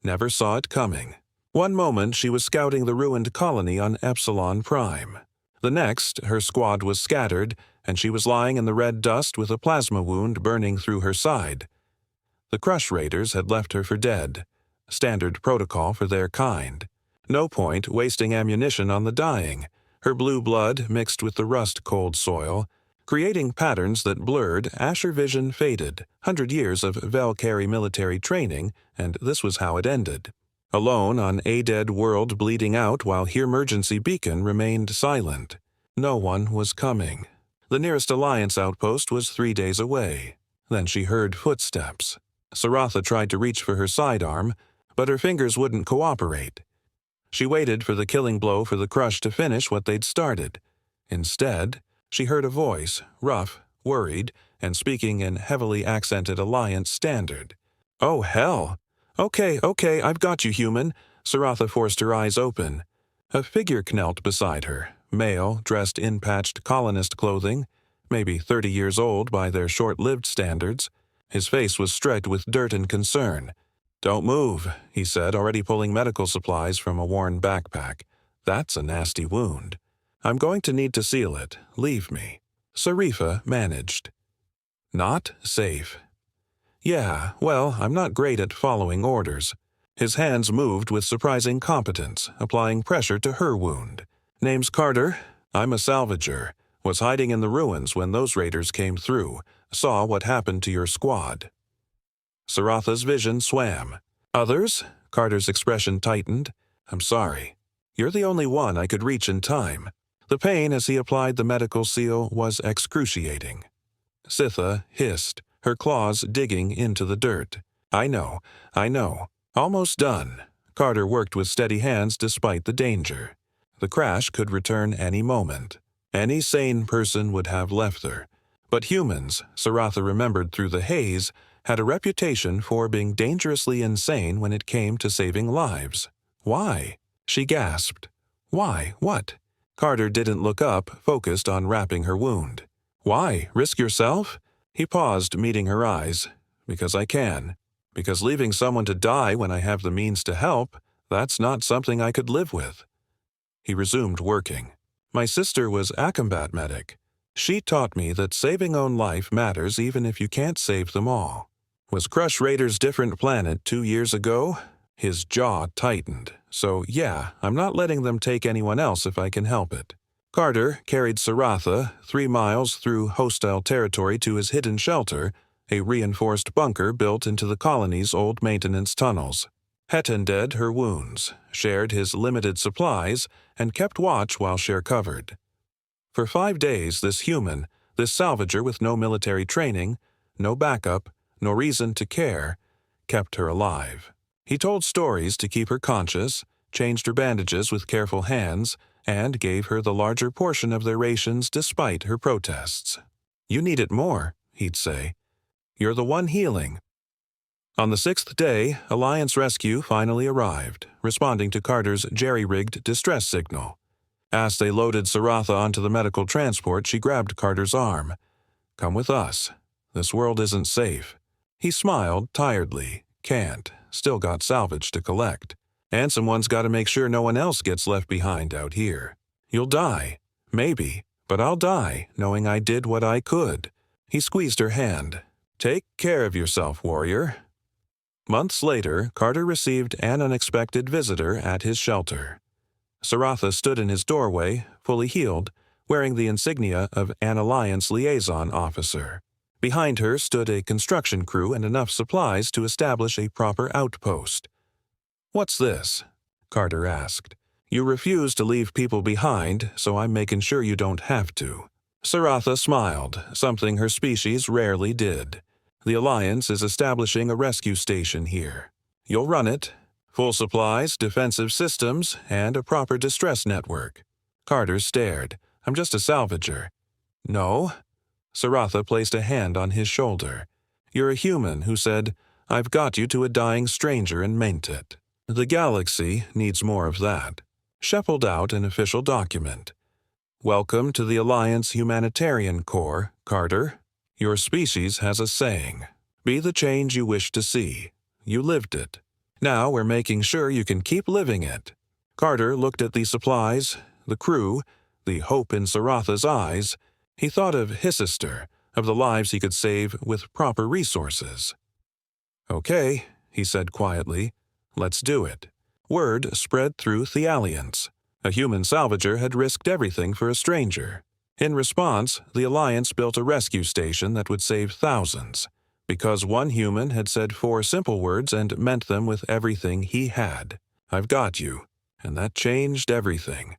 never saw it coming. One moment she was scouting the ruined colony on Epsilon Prime. The next, her squad was scattered, and she was lying in the red dust with a plasma wound burning through her side. The Crush Raiders had left her for dead, standard protocol for their kind. No point wasting ammunition on the dying. Her blue blood mixed with the rust-cold soil, creating patterns that blurred as her vision faded. 100 years of Velcari military training, and this was how it ended. Alone on a dead world bleeding out while her emergency beacon remained silent. No one was coming. The nearest Alliance outpost was 3 days away. Then she heard footsteps. Saratha tried to reach for her sidearm, but her fingers wouldn't cooperate. She waited for the killing blow for the Crush to finish what they'd started. Instead, she heard a voice, rough, worried, and speaking in heavily accented Alliance standard. "Oh, hell! Okay, I've got you, human." Saratha forced her eyes open. A figure knelt beside her, male, dressed in patched colonist clothing, maybe 30 years old by their short-lived standards. His face was streaked with dirt and concern. "Don't move," he said, already pulling medical supplies from a worn backpack. "That's a nasty wound. I'm going to need to seal it. Leave me." Saratha managed. "Not safe." "Yeah, well, I'm not great at following orders." His hands moved with surprising competence, applying pressure to her wound. "Name's Carter. I'm a Salvager. Was hiding in the ruins when those raiders came through. Saw what happened to your squad." Saratha's vision swam. "Others?" Carter's expression tightened. "I'm sorry. You're the only one I could reach in time." The pain as he applied the medical seal was excruciating. Sitha hissed, her claws digging into the dirt. I know. Almost done." Carter worked with steady hands despite the danger. The crash could return any moment. Any sane person would have left her. But humans, Saratha remembered through the haze, had a reputation for being dangerously insane when it came to saving lives. Why? She gasped. Why? What? Carter didn't look up, focused on wrapping her wound. "Why? Risk yourself?" He paused, meeting her eyes. "Because I can. Because leaving someone to die when I have the means to help, that's not something I could live with." He resumed working. "My sister was a combat medic. She taught me that saving own life matters even if you can't save them all." Was Crush Raider's different planet 2 years ago? His jaw tightened. "So yeah, I'm not letting them take anyone else if I can help it." Carter carried Saratha 3 miles through hostile territory to his hidden shelter, a reinforced bunker built into the colony's old maintenance tunnels. Hetended her wounds, shared his limited supplies, and kept watch while Cher covered. For 5 days, this human, this salvager with no military training, no backup, no reason to care, kept her alive. He told stories to keep her conscious, changed her bandages with careful hands, and gave her the larger portion of their rations despite her protests. "You need it more," he'd say. "You're the one healing." On the 6th day, Alliance rescue finally arrived, responding to Carter's jerry-rigged distress signal. As they loaded Saratha onto the medical transport, she grabbed Carter's arm. "Come with us. This world isn't safe." He smiled tiredly. "Can't. Still got salvage to collect. And someone's got to make sure no one else gets left behind out here. You'll die. Maybe. But I'll die, knowing I did what I could." He squeezed her hand. "Take care of yourself, warrior." Months later, Carter received an unexpected visitor at his shelter. Saratha stood in his doorway, fully healed, wearing the insignia of an Alliance liaison officer. Behind her stood a construction crew and enough supplies to establish a proper outpost. "What's this?" Carter asked. "You refuse to leave people behind, so I'm making sure you don't have to." Saratha smiled, something her species rarely did. "The Alliance is establishing a rescue station here. You'll run it. Full supplies, defensive systems, and a proper distress network." Carter stared. "I'm just a salvager." "No." Saratha placed a hand on his shoulder. "You're a human who said, 'I've got you to a dying stranger and meant it.' The galaxy needs more of that." Sheppelled out an official document. "Welcome to the Alliance Humanitarian Corps, Carter. Your species has a saying. Be the change you wish to see. You lived it. Now we're making sure you can keep living it." Carter looked at the supplies, the crew, the hope in Saratha's eyes. He thought of Hisister, of the lives he could save with proper resources. "Okay," he said quietly. "Let's do it." Word spread through the Alliance. A human salvager had risked everything for a stranger. In response, the Alliance built a rescue station that would save thousands, because one human had said 4 simple words and meant them with everything he had. "I've got you." And that changed everything.